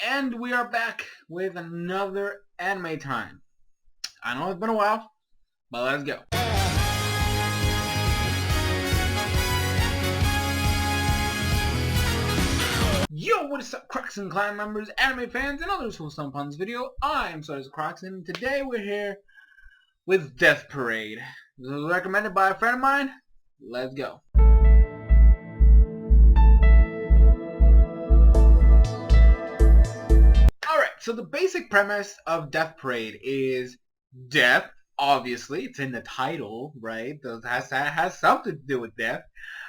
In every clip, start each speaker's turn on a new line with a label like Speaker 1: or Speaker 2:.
Speaker 1: And we are back with another anime time. I know it's been a while, but let's go. Yo, what is up, Crockxen clan members, anime fans, and others who will stump on this video? I'm SoresanCrockxen. Today we're here with Death Parade. This was recommended by a friend of mine. Let's go. So the basic premise of Death Parade is death. Obviously, it's in the title, right? That has something to do with death.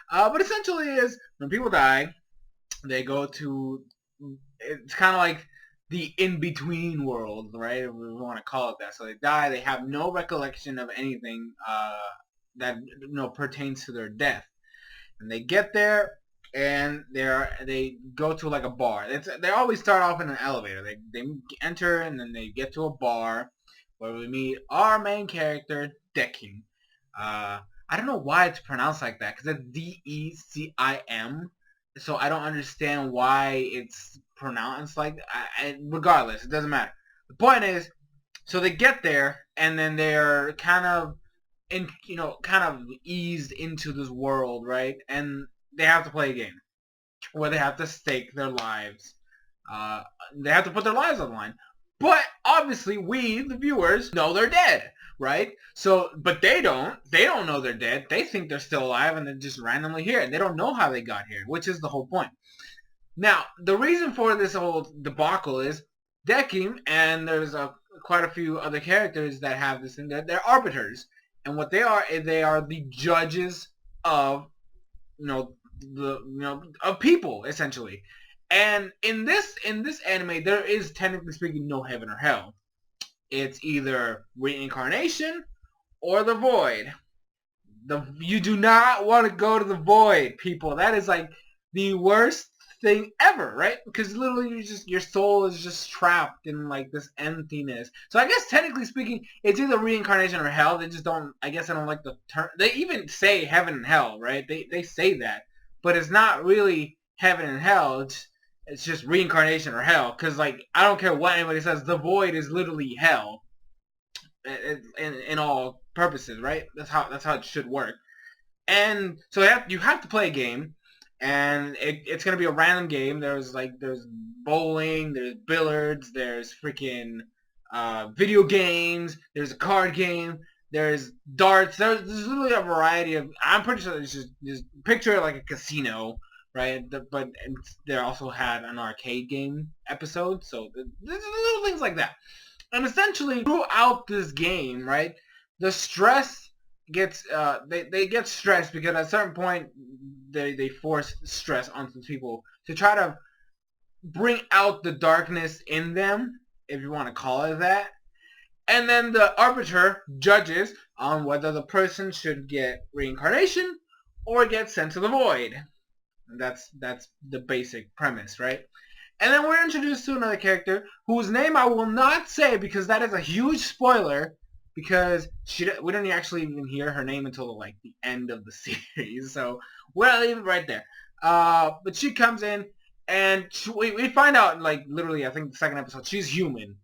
Speaker 1: But essentially is when people die, they go to, it's kind of like the in-between world, right? If we want to call it that. So they die, they have no recollection of anything that pertains to their death. And they get there, and they go to like a bar. They always start off in an elevator. They enter and then they get to a bar where we meet our main character, Decim. I don't know why it's pronounced like that because it's D-E-C-I-M. So I don't understand why it's pronounced like that. Regardless, it doesn't matter. The point is, so they get there and then they're kind of eased into this world, right? And they have to play a game where they have to stake their lives. They have to put their lives on the line. But obviously, we, the viewers, know they're dead, right? So, but they don't. They don't know they're dead. They think they're still alive, and they're just randomly here. And they don't know how they got here, which is the whole point. Now, the reason for this whole debacle is Decim, and there's quite a few other characters that have this in there. They're arbiters, and what they are the judges of of people, essentially. And in this anime, there is, technically speaking, no heaven or hell. It's either reincarnation or the void. You do not want to go to the void, people. That is like the worst thing ever, right? Because literally your soul is just trapped in like this emptiness. So I guess technically speaking, it's either reincarnation or hell. They just don't, I guess I don't like the term. They even say heaven and hell, right? They say that. But it's not really heaven and hell. It's just reincarnation or hell. Because, like, I don't care what anybody says. The void is literally hell. In all purposes, right? That's how it should work. And so you have to play a game. And it's going to be a random game. There's bowling. There's billiards. There's freaking video games. There's a card game. There's darts. There's literally a variety of. I'm pretty sure it's just picture it like a casino, right? But they also had an arcade game episode, so there's little things like that. And essentially, throughout this game, right, the stress gets they get stressed because at a certain point they force stress onto people to try to bring out the darkness in them, if you want to call it that. And then the arbiter judges on whether the person should get reincarnation or get sent to the void. And that's the basic premise, right? And then we're introduced to another character whose name I will not say because that is a huge spoiler. Because we don't actually even hear her name until like the end of the series, so we'll leave it right there. But she comes in, and we find out like literally, I think the second episode, she's human.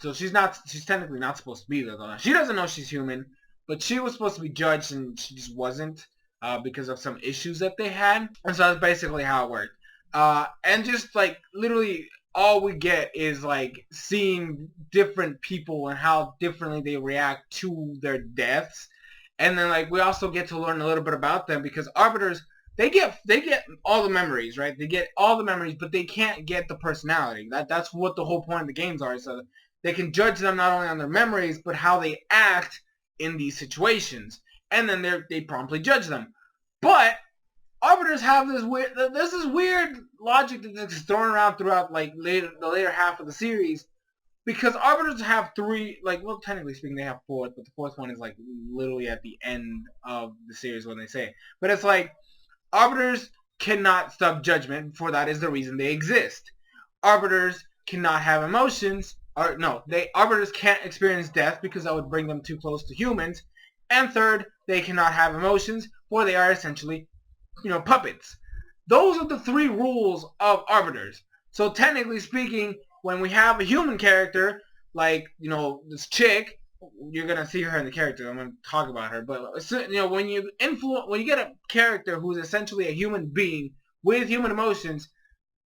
Speaker 1: So she's technically not supposed to be there though. She doesn't know she's human, but she was supposed to be judged and she just wasn't because of some issues that they had. And so that's basically how it worked. And just like literally all we get is like seeing different people and how differently they react to their deaths. And then like we also get to learn a little bit about them because arbiters, they get all the memories, right? They get all the memories, but they can't get the personality. That's what the whole point of the games are. So they can judge them not only on their memories, but how they act in these situations. And then they promptly judge them. But arbiters have this weird logic that's thrown around throughout like the later half of the series. Because arbiters have three, like, well, technically speaking, they have four, but the fourth one is like literally at the end of the series when they say it. But it's like, arbiters cannot stop judgment, for that is the reason they exist. Arbiters cannot have emotions. Arbiters can't experience death because that would bring them too close to humans. And third, they cannot have emotions, for they are essentially, puppets. Those are the three rules of arbiters. So technically speaking, when we have a human character, like, this chick, you're gonna see her in the character. I'm gonna talk about her, but when you get a character who's essentially a human being with human emotions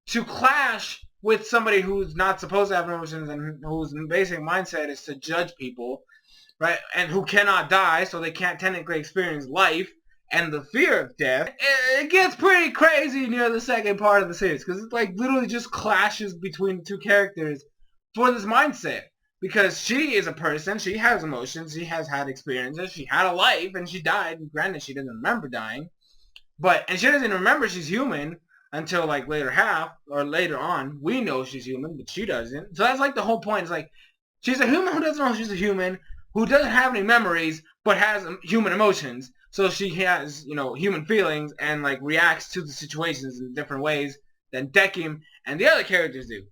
Speaker 1: to clash with somebody who's not supposed to have emotions and whose basic mindset is to judge people, right? And who cannot die, so they can't technically experience life and the fear of death. It gets pretty crazy near the second part of the series because it's like literally just clashes between the two characters for this mindset. Because she is a person, she has emotions, she has had experiences, she had a life, and she died. Granted, she doesn't remember dying, and she doesn't remember she's human until like later on. We know she's human, but she doesn't. So that's like the whole point. It's like she's a human who doesn't know she's a human, who doesn't have any memories, but has human emotions. So she has, human feelings and like reacts to the situations in different ways than Dekim and the other characters do.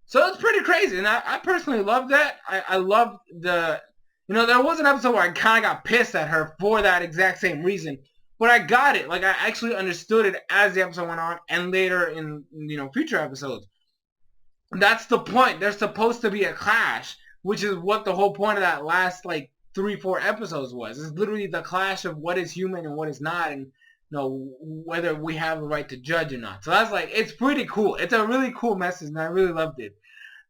Speaker 1: So it's pretty crazy, and I personally love that. I love there was an episode where I kind of got pissed at her for that exact same reason, but I got it. Like, I actually understood it as the episode went on, and later in, future episodes. That's the point. There's supposed to be a clash, which is what the whole point of that last, 3-4 episodes was. It's literally the clash of what is human and what is not, and whether we have the right to judge or not. So that's it's pretty cool. It's a really cool message, and I really loved it.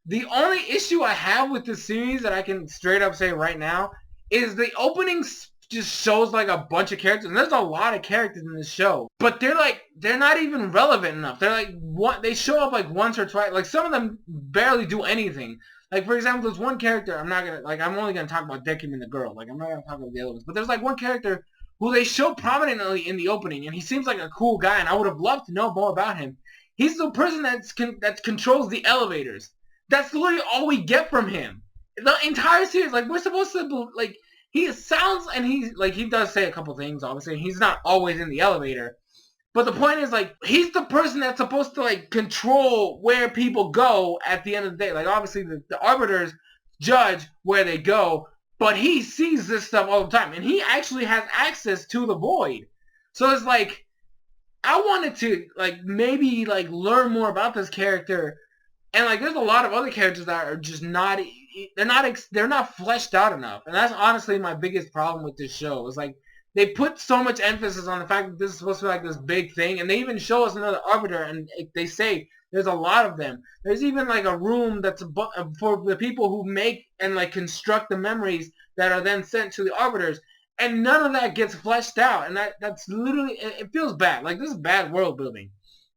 Speaker 1: The only issue I have with this series that I can straight up say right now is the opening just shows a bunch of characters, and there's a lot of characters in this show, but they're not even relevant enough. They're they show up once or twice. Some of them barely do anything. For example, there's one character, I'm only gonna talk about Dekim and the girl. I'm not gonna talk about the other ones, but there's one character who they show prominently in the opening, and he seems like a cool guy, and I would have loved to know more about him. He's the person that controls the elevators. That's literally all we get from him. The entire series, we're supposed to, he sounds, and he does say a couple things, obviously. He's not always in the elevator. But the point is, he's the person that's supposed to, control where people go at the end of the day. Obviously, the arbiters judge where they go, but he sees this stuff all the time. And he actually has access to the void. So it's I wanted to, maybe, learn more about this character. And, there's a lot of other characters that are just not, they're not fleshed out enough. And that's honestly my biggest problem with this show. Is they put so much emphasis on the fact that this is supposed to be this big thing. And they even show us another arbiter, and they say there's a lot of them. There's even, a room that's for the people who make and, construct the memories that are then sent to the arbiters. And none of that gets fleshed out. And that's literally, it feels bad. This is bad world building.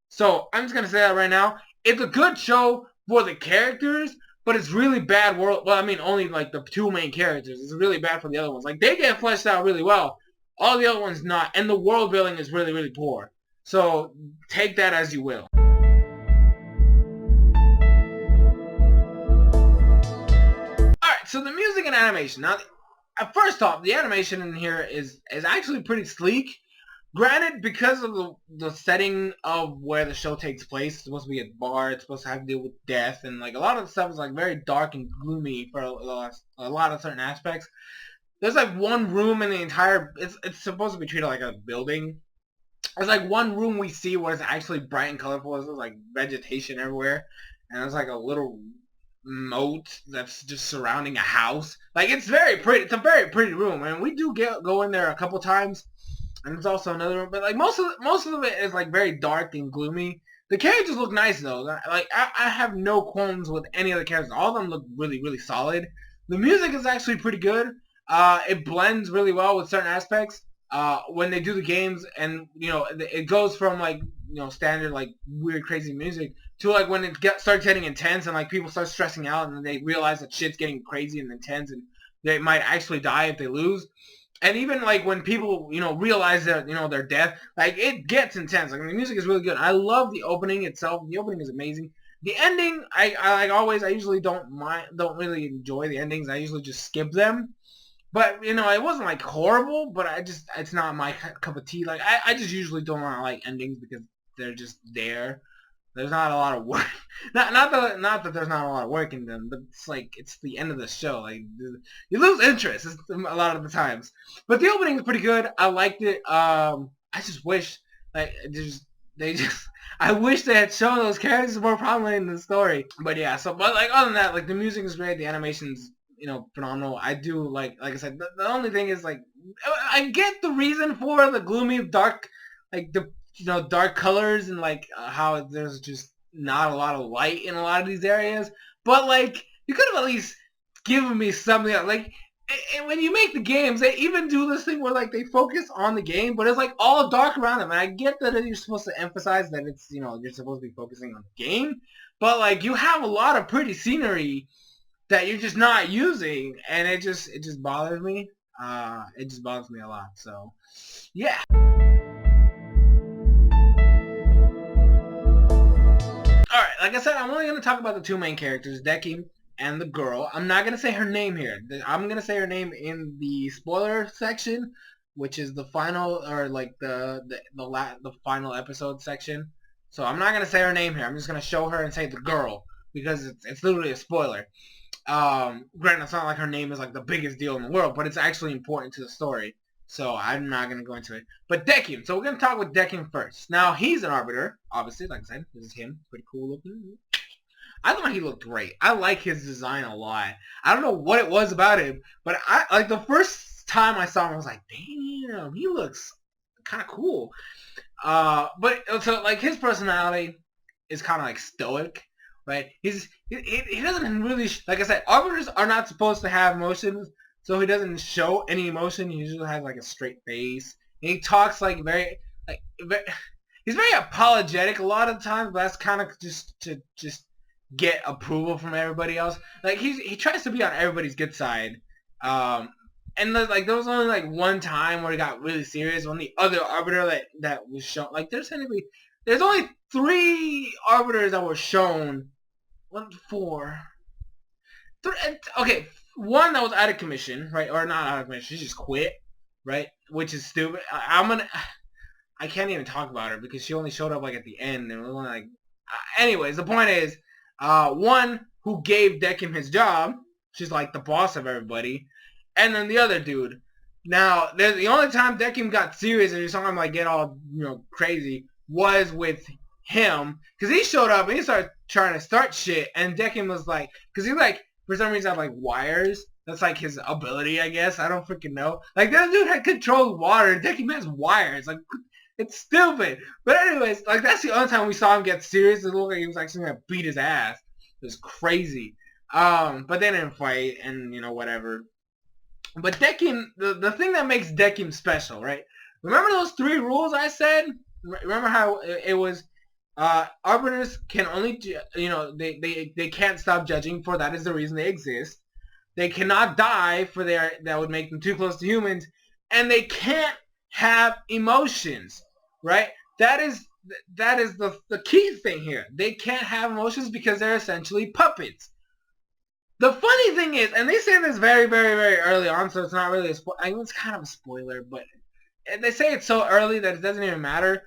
Speaker 1: So I'm just going to say that right now. It's a good show for the characters, but it's really bad world. Well, I mean, only the two main characters. It's really bad for the other ones. They get fleshed out really well. All the other ones not. And the world building is really, really poor. So take that as you will. Alright, so the music and animation. Now, first off, the animation in here is actually pretty sleek. Granted, because of the setting of where the show takes place, it's supposed to be a bar, it's supposed to have to deal with death, and a lot of the stuff is very dark and gloomy for a lot of certain aspects. There's one room in the entire, it's supposed to be treated like a building. There's one room we see where it's actually bright and colorful. There's vegetation everywhere, and there's a little moat that's just surrounding a house. It's very pretty. It's a very pretty room, and we do go in there a couple times. And there's also another room, but most of it is very dark and gloomy. The characters look nice though. I have no qualms with any of the characters. All of them look really, really solid. The music is actually pretty good. It blends really well with certain aspects. When they do the games, and it goes from standard weird crazy music to when it starts getting intense, and people start stressing out, and they realize that shit's getting crazy and intense, and they might actually die if they lose. And even when people realize that their death, it gets intense. The music is really good. I love the opening itself. The opening is amazing. The ending, I usually don't really enjoy the endings. I usually just skip them. But it wasn't horrible, but it's not my cup of tea. I just usually don't want to like endings because they're just there. There's not a lot of work. Not that there's not a lot of work in them, but it's the end of the show. You lose interest a lot of the times. But the opening is pretty good. I liked it. I just wish they just, I wish they had shown those characters more prominently in the story. But yeah, so, but like, other than that, like, the music is great, the animation's, you know, phenomenal. I do, like I said, the only thing is, like, I get the reason for the gloomy, dark, like, the, you know, dark colors, and, like, how there's just not a lot of light in a lot of these areas. But, like, you could have at least given me something else. Like, and when you make the games, they even do this thing where, like, they focus on the game, but it's, like, all dark around them. And I get that you're supposed to emphasize that it's, you know, you're supposed to be focusing on the game, but, like, you have a lot of pretty scenery that you're just not using, and it just bothers me. It just bothers me a lot. So, yeah. Alright, like I said, I'm only going to talk about the two main characters, Deki and the girl. I'm not going to say her name here. I'm going to say her name in the spoiler section, which is the final, or like the final episode section. So I'm not going to say her name here. I'm just going to show her and say the girl, because it's literally a spoiler. Granted, it's not like her name is like the biggest deal in the world, but it's actually important to the story. So I'm not going to go into it. But Dekim. So we're going to talk with Dekim first. Now, he's an arbiter, obviously, like I said. This is him. Pretty cool looking. I thought he looked great. I like his design a lot. I don't know what it was about him, but I like the first time I saw him, I was like, damn, he looks kind of cool. But so like his personality is kind of like stoic, right? He doesn't really, like I said, arbiters are not supposed to have emotions, so he doesn't show any emotion. He usually has like a straight face. And he talks like he's very apologetic a lot of times, but that's kind of just to get approval from everybody else. Like he tries to be on everybody's good side. And like there was only like one time where he got really serious when the other arbiter that was shown. Like there's only 3 arbiters that were shown. 1, 4, 3. Okay, one that was out of commission, right? Or not out of commission. She just quit, right? Which is stupid. I can't even talk about her because she only showed up like at the end, and it was only like. Anyways, the point is, one who gave Dekim his job. She's like the boss of everybody. And then the other dude. Now, the only time Dekim got serious and you saw him like get all, you know, crazy was with him. Because he showed up and he started trying to start shit. And Dekim was like, because he like, for some reason had like wires. That's like his ability, I guess. I don't freaking know. Like that dude had controlled water and Dekim has wires. Like, it's stupid. But anyways, like that's the only time we saw him get serious. It looked like he was actually gonna beat his ass. It was crazy. But they didn't fight and, you know, whatever. But Dekim, the thing that makes Dekim special, right? Remember those 3 rules I said? Remember how it was, arbiters can only, you know, they can't stop judging, for that is the reason they exist. They cannot die, for that would make them too close to humans. And they can't have emotions, right? That is the key thing here. They can't have emotions because they're essentially puppets. The funny thing is, and they say this very, very, very early on, so it's not really a spoiler. I mean, it's kind of a spoiler, but they say it so early that it doesn't even matter.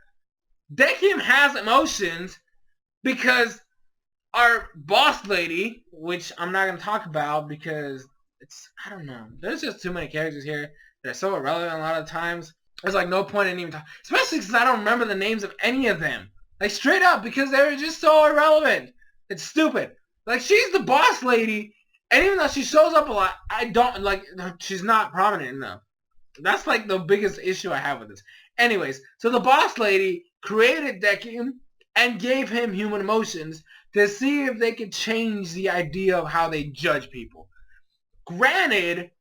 Speaker 1: Dekim has emotions because our boss lady, which I'm not going to talk about because it's, I don't know. There's just too many characters here that are so irrelevant a lot of times. There's like no point in even talking, especially since I don't remember the names of any of them. Like straight up, because they're just so irrelevant. It's stupid. Like she's the boss lady, and even though she shows up a lot, I don't like. She's not prominent enough. That's like the biggest issue I have with this. Anyways, so the boss lady created Dekim and gave him human emotions to see if they could change the idea of how they judge people. Granted,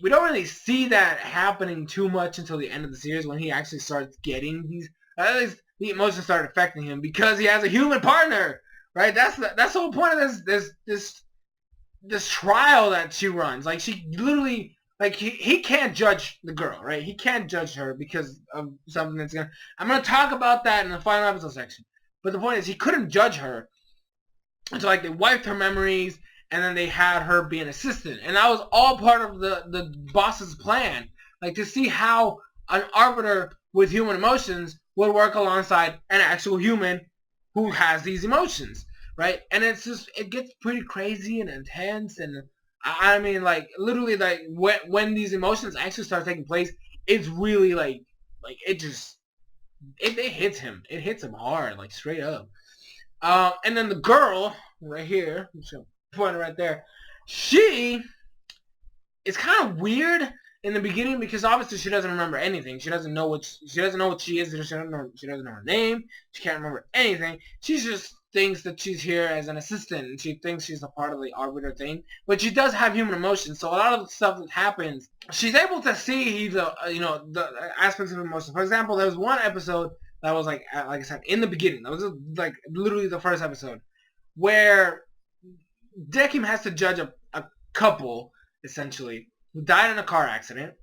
Speaker 1: we don't really see that happening too much until the end of the series when he actually starts getting these. At least the emotions start affecting him because he has a human partner, right? That's the whole point of this trial that she runs. Like she literally, like he can't judge the girl, right? He can't judge her because of something that's gonna. I'm gonna talk about that in the final episode section. But the point is, he couldn't judge her. And so like they wiped her memories. And then they had her be an assistant. And that was all part of the boss's plan. Like to see how an arbiter with human emotions would work alongside an actual human who has these emotions. Right? And it's just, it gets pretty crazy and intense. And I mean like literally like when these emotions actually start taking place, it's really like it just, it hits him. It hits him hard, like straight up. And then the girl right here, I'm just gonna point it right there. She is kind of weird in the beginning because obviously she doesn't remember anything. She doesn't know what she is. She doesn't know her name. She can't remember anything. She just thinks that she's here as an assistant, and she thinks she's a part of the arbiter thing. But she does have human emotions, so a lot of the stuff that happens, she's able to see the the aspects of emotion. For example, there was one episode that was like I said in the beginning. That was like literally the first episode where Dekim has to judge a couple essentially who died in a car accident,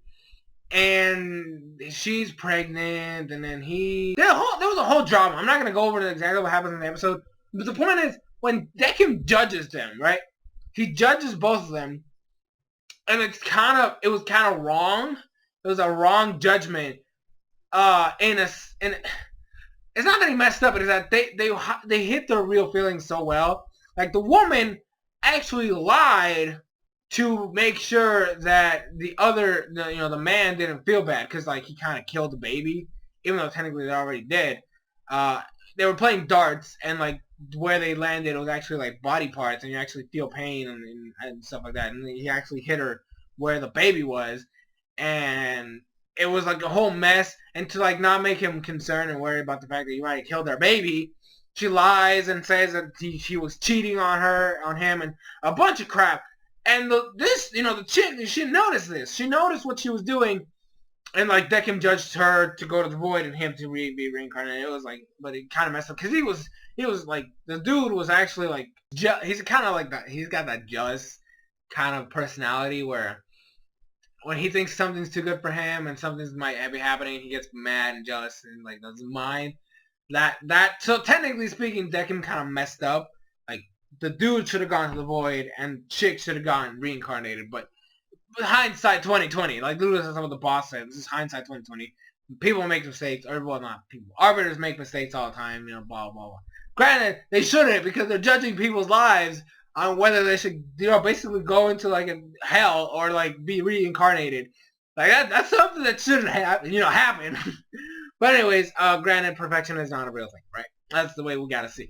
Speaker 1: and she's pregnant, and then there was a whole drama. I'm not gonna go over exactly what happens in the episode, but the point is when Dekim judges them, right? He judges both of them, and it was kind of wrong. It was a wrong judgment. It's not that he messed up, but it's that they hit their real feelings so well. Like the woman actually lied to make sure that the man didn't feel bad because like he kind of killed the baby, even though technically they're already dead. They were playing darts, and like where they landed was actually like body parts, and you actually feel pain and stuff like that. And he actually hit her where the baby was, and it was like a whole mess. And to like not make him concerned and worry about the fact that he might have killed their baby, she lies and says that she was cheating on him, and a bunch of crap. And the chick, she noticed this. She noticed what she was doing, and like Dekim judged her to go to the void and him to be reincarnated. It was like, but it kind of messed up because he was like, the dude was actually like, he's kind of like that. He's got that jealous kind of personality where when he thinks something's too good for him and something might be happening, he gets mad and jealous and like doesn't mind. So technically speaking, Dekim kind of messed up. Like the dude should have gone to the void and chick should have gone reincarnated. But hindsight 2020, like literally some of the boss said, this is hindsight 2020. People make mistakes, or well, not people. Arbiters make mistakes all the time, blah blah blah. Granted, they shouldn't because they're judging people's lives on whether they should, basically go into like a hell or like be reincarnated. Like that's something that shouldn't happen. But anyways, granted, perfection is not a real thing, right? That's the way we gotta see.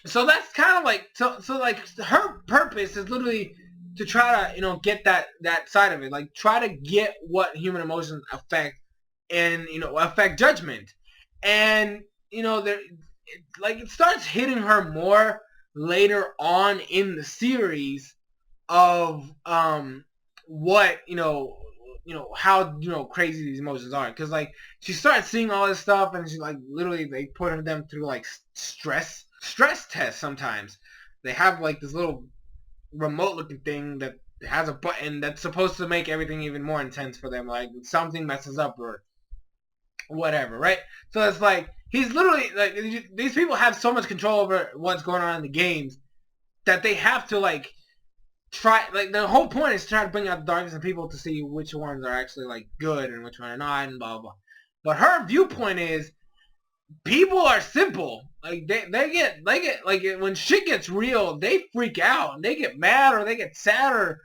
Speaker 1: So that's kind of like so like her purpose is literally to try to get that side of it, like try to get what human emotions affect and affect judgment, and it starts hitting her more later on in the series of what how crazy these emotions are, because like she starts seeing all this stuff and she like literally they put them through like stress tests. Sometimes they have like this little remote looking thing that has a button that's supposed to make everything even more intense for them, like something messes up or whatever, right? So it's like he's literally like, these people have so much control over what's going on in the games that they have to like try, like the whole point is to try to bring out the darkness in people to see which ones are actually like good and which one are not, and blah blah blah. But her viewpoint is people are simple. Like they get like when shit gets real, they freak out and they get mad or they get sad or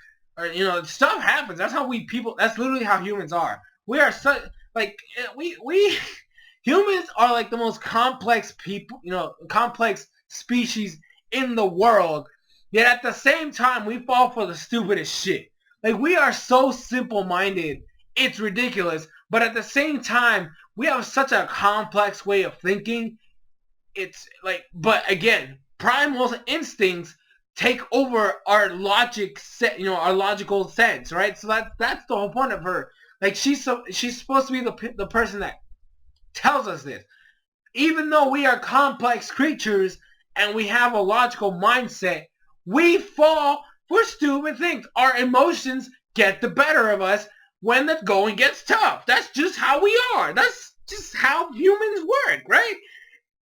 Speaker 1: stuff happens. That's how that's literally how humans are. We are such like we humans are like the most complex people, complex species in the world. Yet at the same time, we fall for the stupidest shit. Like we are so simple-minded, it's ridiculous. But at the same time, we have such a complex way of thinking. It's like, but again, primal instincts take over our logic set, our logical sense, right? So that's the whole point of her. Like she's supposed to be the person that tells us this. Even though we are complex creatures and we have a logical mindset, we fall for stupid things. Our emotions get the better of us when the going gets tough. That's just how we are. That's just how humans work, right?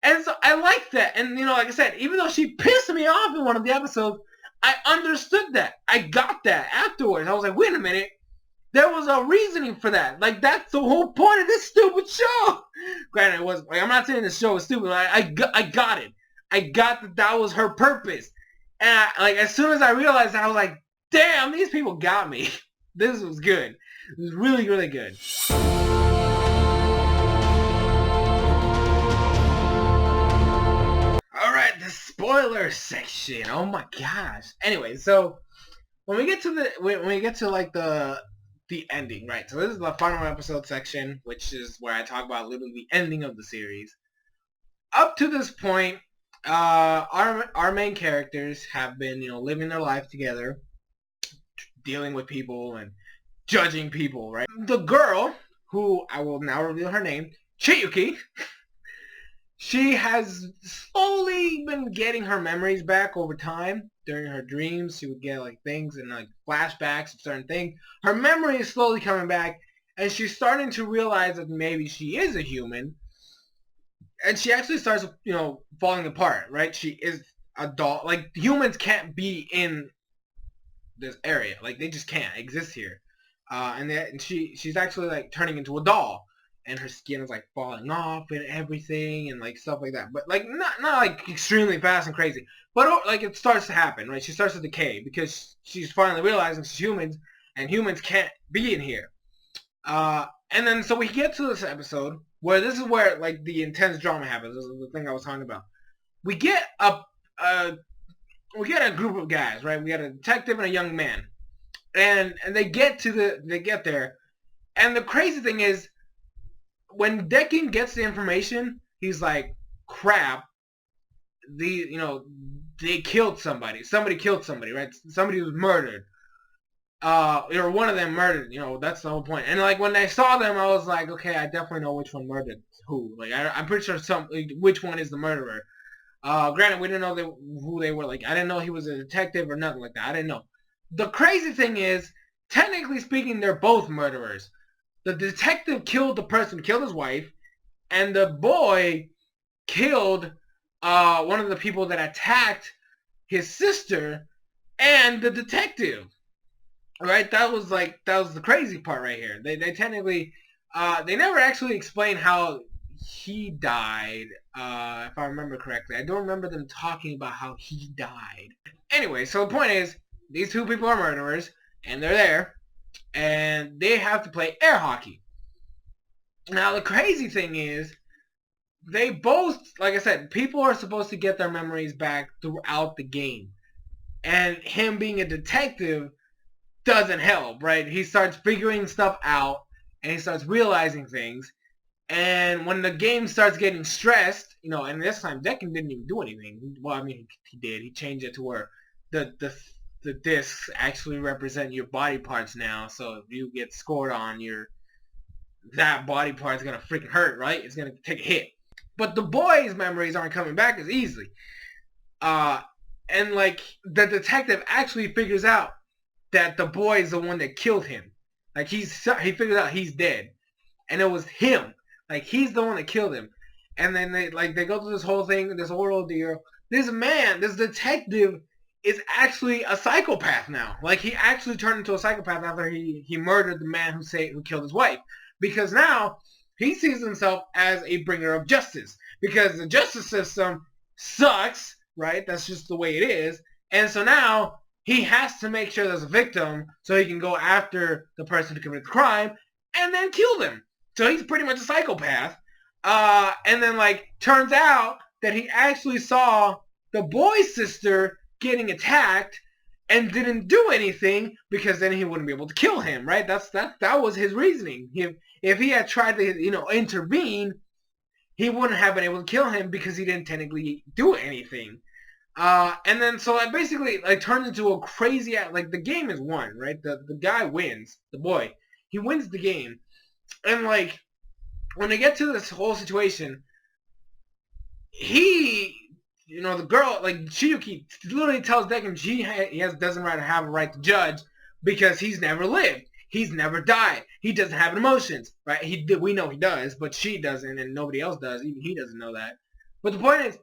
Speaker 1: And so I like that. And, like I said, even though she pissed me off in one of the episodes, I understood that. I got that afterwards. I was like, wait a minute. There was a reasoning for that. Like, that's the whole point of this stupid show. Granted, it wasn't. Like, I'm not saying this show was stupid. I got it. I got that was her purpose. And as soon as I realized that, I was like, damn, these people got me. This was good. It was really, really good. spoiler section. Oh my gosh. Anyway, so when we get to like the ending, right? So this is the final episode section, which is where I talk about literally the ending of the series. Up to this point, our main characters have been, living their life together, dealing with people and judging people, right? The girl, who I will now reveal her name, Chiyuki, she has slowly been getting her memories back over time. During her dreams, she would get like things and like flashbacks of certain things. Her memory is slowly coming back, and she's starting to realize that maybe she is a human. And she actually starts, falling apart, right? She is a doll. Like, humans can't be in this area. Like, they just can't exist here. And she's actually, like, turning into a doll. And her skin is, like, falling off and everything and, like, stuff like that. But, like, not like, extremely fast and crazy. But, like, it starts to happen, right? She starts to decay because she's finally realizing she's humans, and humans can't be in here. And then, so we get to this episode where this is where, like, the intense drama happens. This is the thing I was talking about. We get a group of guys, right? We got a detective and a young man. And they get there. And the crazy thing is, when Decken gets the information, he's like, crap, they killed somebody. Somebody killed somebody, right? Somebody was murdered. Or one of them murdered, that's the whole point. And like when I saw them, I was like, okay, I definitely know which one murdered who. Like I'm pretty sure which one is the murderer. Granted, we didn't know who they were. Like I didn't know he was a detective or nothing like that. I didn't know. The crazy thing is, technically speaking, they're both murderers. The detective killed the person, killed his wife, and the boy killed one of the people that attacked his sister and the detective. Right, that was the crazy part right here. They technically, they never actually explain how he died, if I remember correctly. I don't remember them talking about how he died. Anyway, so the point is, these two people are murderers, and they're there, and they have to play air hockey. Now, the crazy thing is, they both, like I said, people are supposed to get their memories back throughout the game. And him being a detective doesn't help, right? He starts figuring stuff out, and he starts realizing things, and when the game starts getting stressed, and this time Decken didn't even do anything. Well, I mean, he did. He changed it to where the discs actually represent your body parts now, so if you get scored on, that body part's gonna freaking hurt, right? It's gonna take a hit. But the boy's memories aren't coming back as easily. And like, the detective actually figures out that the boy is the one that killed him. Like, he figured out he's dead. And it was him. Like, he's the one that killed him. And then they go through this whole thing, this whole ordeal. This detective is actually a psychopath now. Like, he actually turned into a psychopath after he murdered the man who killed his wife. Because now, he sees himself as a bringer of justice. Because the justice system sucks, right? That's just the way it is. And so now, he has to make sure there's a victim so he can go after the person who committed the crime and then kill them. So he's pretty much a psychopath. And then, turns out that he actually saw the boy's sister getting attacked and didn't do anything because then he wouldn't be able to kill him, right? That was his reasoning. If he had tried to, intervene, he wouldn't have been able to kill him because he didn't technically do anything. And then so it basically turns into a crazy, the game is won, right? The guy wins, the boy. He wins the game. And when they get to this whole situation, the girl, Chiyuki literally tells Decken doesn't have a right to judge because he's never lived. He's never died. He doesn't have emotions, right? We know he does, but she doesn't, and nobody else does. Even he doesn't know that. But the point is,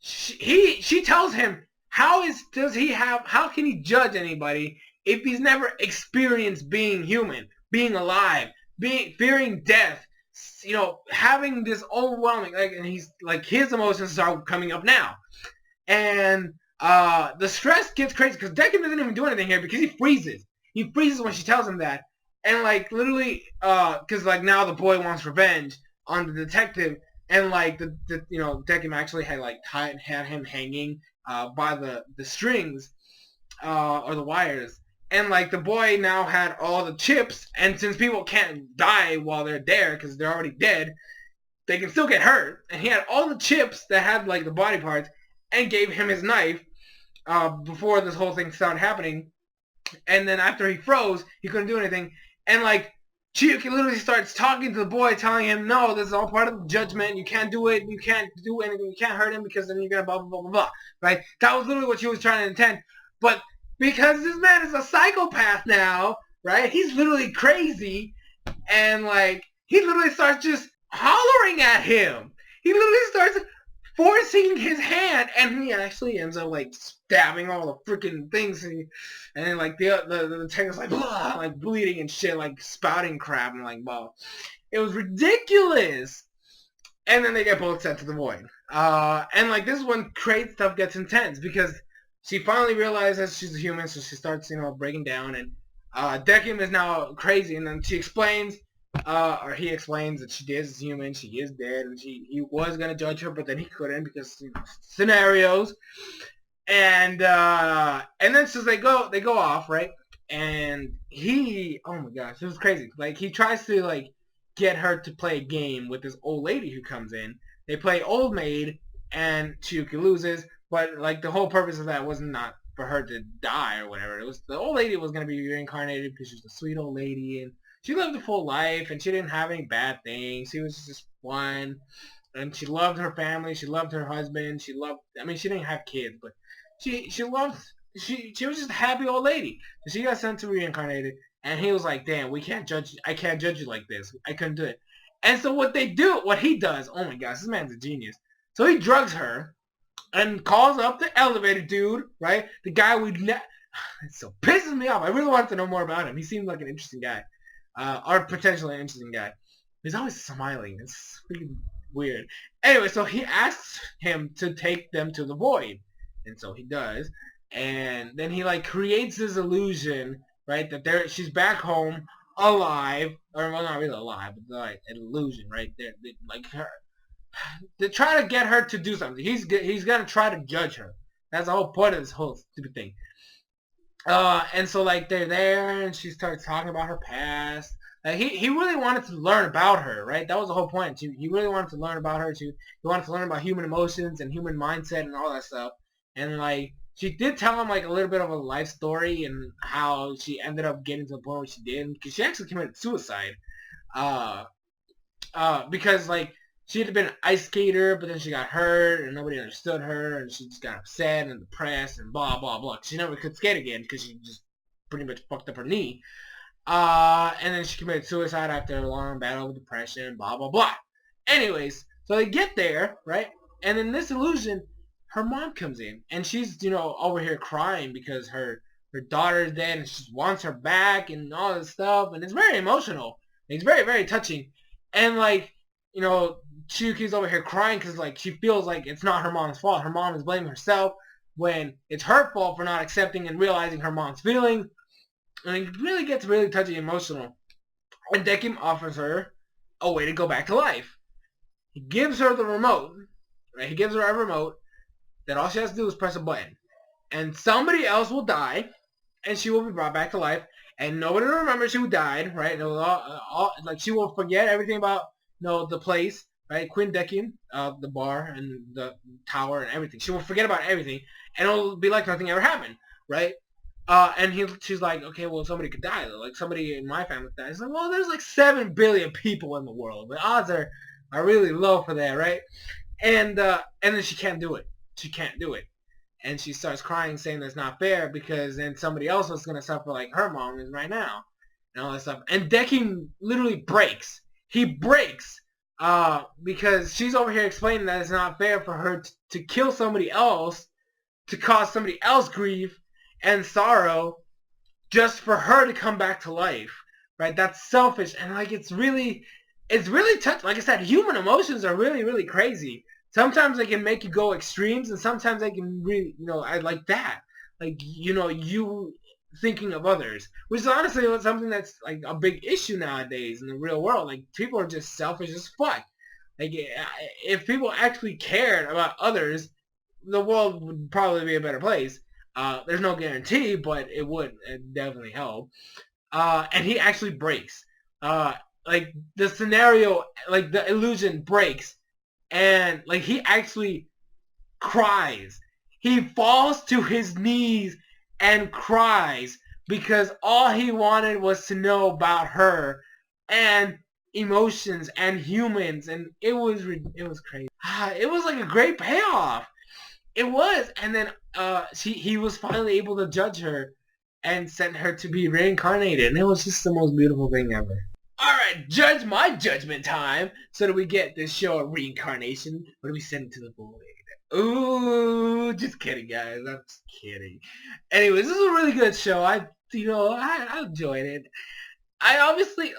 Speaker 1: she tells him, how can he judge anybody if he's never experienced being human, being alive, fearing death, having this overwhelming, and he's his emotions are coming up now. And the stress gets crazy because Decken doesn't even do anything here because he freezes. He freezes when she tells him that. And literally, because now the boy wants revenge on the detective and like the Dekim actually had like had him hanging by the strings or the wires. And like the boy now had all the chips, and since people can't die while they're there because they're already dead, they can still get hurt. And he had all the chips that had like the body parts, and gave him his knife before this whole thing started happening. And then after he froze, he couldn't do anything. And like Chiyuki literally starts talking to the boy, telling him, "No, this is all part of the judgment. You can't do it. You can't do anything. You can't hurt him because then you're gonna blah blah blah blah blah." Right? That was literally what she was trying to intend. But because this man is a psychopath now, right? He's literally crazy, and like he literally starts just hollering at him. He literally starts forcing his hand, and he actually ends up like stabbing all the freaking things, and then like the tank is like blah, like bleeding and shit, like spouting crap, and like blah. It was ridiculous. And then they get both sent to the void. And like this is when great stuff gets intense because she finally realizes she's a human, so she starts breaking down, and Dekim is now crazy, and then she explains. Or he explains that she is human, she is dead, and he was gonna judge her, but then he couldn't because scenarios. And then so they go off, right? And oh my gosh, it was crazy. Like he tries to like get her to play a game with this old lady who comes in. They play old maid, and Chiyuki loses. But like the whole purpose of that was not for her to die or whatever. It was the old lady was gonna be reincarnated because she's a sweet old lady, and she lived a full life, and she didn't have any bad things. She was just fun, and she loved her family. She loved her husband. She didn't have kids, but she was just a happy old lady. So she got sent to reincarnated, and he was like, "Damn, I can't judge you like this. I couldn't do it." And so what he does, oh my gosh, this man's a genius. So he drugs her, and calls up the elevator dude, right? The guy it so pisses me off. I really wanted to know more about him. He seemed like an interesting guy. Or potentially an interesting guy. He's always smiling. It's freaking weird. Anyway, so he asks him to take them to the void. And so he does. And then he like creates this illusion, right? That she's back home, alive. Or well, not really alive, but like an illusion, right? Like her. They try to get her to do something. He's gonna try to judge her. That's the whole point of this whole stupid thing. And so like they're there, and she starts talking about her past. He really wanted to learn about her, right? That was the whole point. He really wanted to learn about her. He wanted to learn about human emotions and human mindset and all that stuff. And like she did tell him like a little bit of a life story and how she ended up getting to the point where she did, because she actually committed suicide. Because like she had been an ice skater, but then she got hurt, and nobody understood her, and she just got upset and depressed, and blah, blah, blah. She never could skate again, because she just pretty much fucked up her knee. And then she committed suicide after a long battle with depression, blah, blah, blah. Anyways, so they get there, right? And in this illusion, her mom comes in, and she's, over here crying because her daughter's dead, and she wants her back, and all this stuff, and it's very emotional. It's very, very touching. And, like, Chiyuki's over here crying because, like, she feels like it's not her mom's fault. Her mom is blaming herself when it's her fault for not accepting and realizing her mom's feelings. And it really gets really touchy and emotional. And Dekim offers her a way to go back to life. He gives her the remote. Right? He gives her a remote that all she has to do is press a button. And somebody else will die, and she will be brought back to life. And nobody will remember who died, right? Like, she will forget everything about, the place. Right, Queen Dekim, the bar and the tower and everything. She will forget about everything, and it'll be like nothing ever happened, right? And she's like, okay, well, somebody could die, though. Like, somebody in my family died. He's like, well, there's like 7 billion people in the world. The odds are really low for that, right? And then she can't do it. She can't do it. And she starts crying, saying that's not fair, because then somebody else is going to suffer like her mom is right now, and all that stuff. And Dekim literally breaks. He breaks. Because she's over here explaining that it's not fair for her to kill somebody else, to cause somebody else grief and sorrow, just for her to come back to life, right? That's selfish, and like it's really touch. Like I said, human emotions are really, really crazy. Sometimes they can make you go extremes, and sometimes they can really, I like that, like you thinking of others, which is honestly something that's like a big issue nowadays in the real world. Like people are just selfish as fuck. Like, if people actually cared about others, the world would probably be a better place. There's no guarantee, but it would definitely help. And he actually breaks. Like, the scenario, like, the illusion breaks, and, like, he actually cries. He falls to his knees and cries because all he wanted was to know about her and emotions and humans, and it was crazy. It was like a great payoff. It was, and then he was finally able to judge her and sent her to be reincarnated, and it was just the most beautiful thing ever. Alright, judge my judgment time. So do we get this show a reincarnation, or do we send it to the void? Ooh, just kidding, guys. I'm just kidding. Anyways, this is a really good show. I enjoyed it. Obviously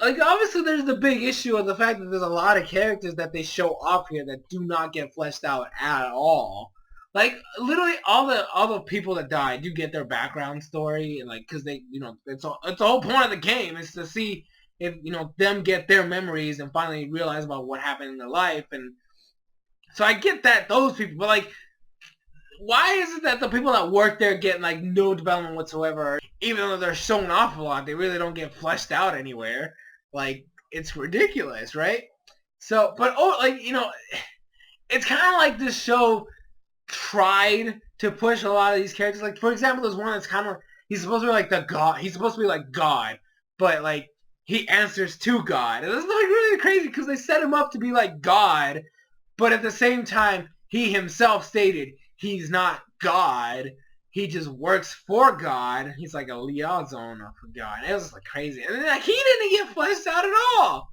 Speaker 1: there's the big issue of the fact that there's a lot of characters that they show off here that do not get fleshed out at all. Like, literally all the people that died, you get their background story, and like, cause they, it's the whole point of the game is to see if, them get their memories and finally realize about what happened in their life. And so I get that, those people, but like, why is it that the people that work there get like no development whatsoever? Even though they're shown off a lot, they really don't get fleshed out anywhere. Like, it's ridiculous, right? So, but it's kind of like this show tried to push a lot of these characters. Like, for example, there's one that's kind of, he's supposed to be like the God. He's supposed to be like God, but like, he answers to God. And this is like really crazy because they set him up to be like God, but at the same time, he himself stated he's not God. He just works for God. He's like a liaison for God. It was like crazy. And like, he didn't get fleshed out at all.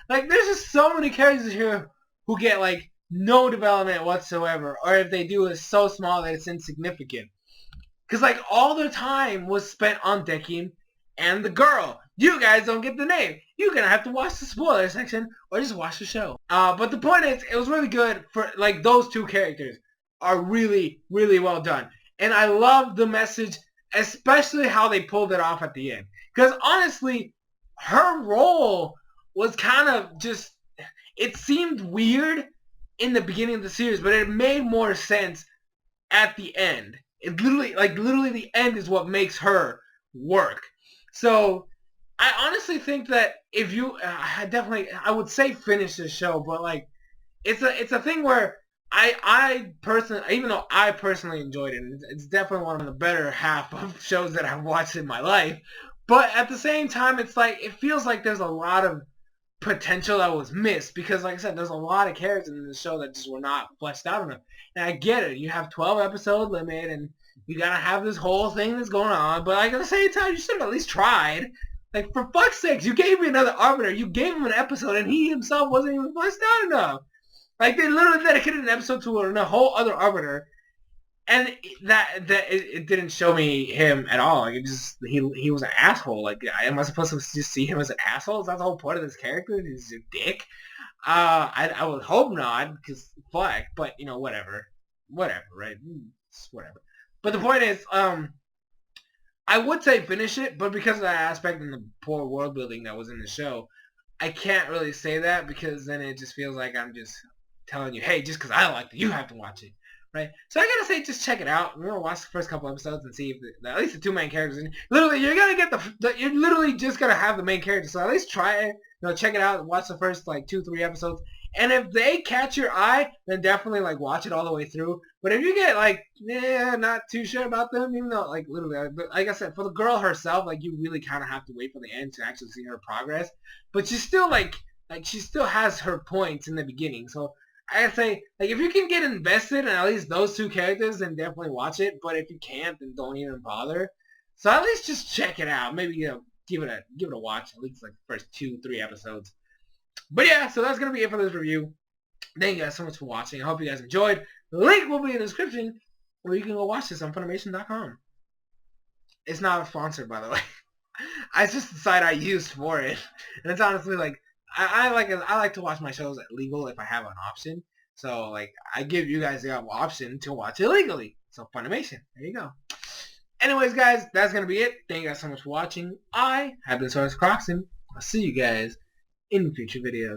Speaker 1: Like, there's just so many characters here who get like no development whatsoever. Or if they do, it's so small that it's insignificant. Because like, all their time was spent on Dekim and the girl. You guys don't get the name. You're going to have to watch the spoiler section or just watch the show. But the point is, it was really good for, like, those two characters are really, really well done. And I love the message, especially how they pulled it off at the end. Because honestly, her role was kind of just, it seemed weird in the beginning of the series, but it made more sense at the end. It literally the end is what makes her work. So I honestly think that if you, I would say finish this show, but like, it's a thing where I personally, even though I personally enjoyed it, it's definitely one of the better half of shows that I've watched in my life. But at the same time, it's like, it feels like there's a lot of potential that was missed because, like I said, there's a lot of characters in the show that just were not fleshed out enough. And I get it, you have 12 episode limit, and you gotta have this whole thing that's going on. But like, at the same time, you should have at least tried. Like, for fuck's sakes, you gave me another Arbiter. You gave him an episode, and he himself wasn't even fleshed out enough. Like, they literally dedicated an episode to a whole other Arbiter, and it didn't show me him at all. Like, it just, he was an asshole. Like, am I supposed to just see him as an asshole? Is that the whole point of this character? He's a dick? I would hope not, because fuck, but, whatever. Whatever, right? It's whatever. But the point is, I would say finish it, but because of that aspect and the poor world building that was in the show, I can't really say that because then it just feels like I'm just telling you, hey, just because I liked it, you have to watch it, right? So I gotta say, just check it out. We're gonna watch the first couple episodes and see if at least the two main characters. Literally, you're gonna get you're literally just gonna have the main character. So at least try it. Check it out. Watch the first like 2-3 episodes. And if they catch your eye, then definitely like watch it all the way through. But if you get like, not too sure about them, even though like literally, like I said, for the girl herself, like you really kind of have to wait for the end to actually see her progress. But she's still like she still has her points in the beginning. So I'd say, like, if you can get invested in at least those two characters, then definitely watch it. But if you can't, then don't even bother. So at least just check it out. Maybe give it a watch. At least like the first 2-3 episodes. But yeah, so that's gonna be it for this review. Thank you guys so much for watching. I hope you guys enjoyed. The link will be in the description, where you can go watch this on Funimation.com. It's not sponsored, by the way. It's just the site I used for it, and it's honestly like. I like to watch my shows legal if I have an option. So like I give you guys the option to watch it legally. So Funimation, there you go. Anyways, guys, that's gonna be it. Thank you guys so much for watching. I have been SoresanCrockxen. I'll see you guys in future videos.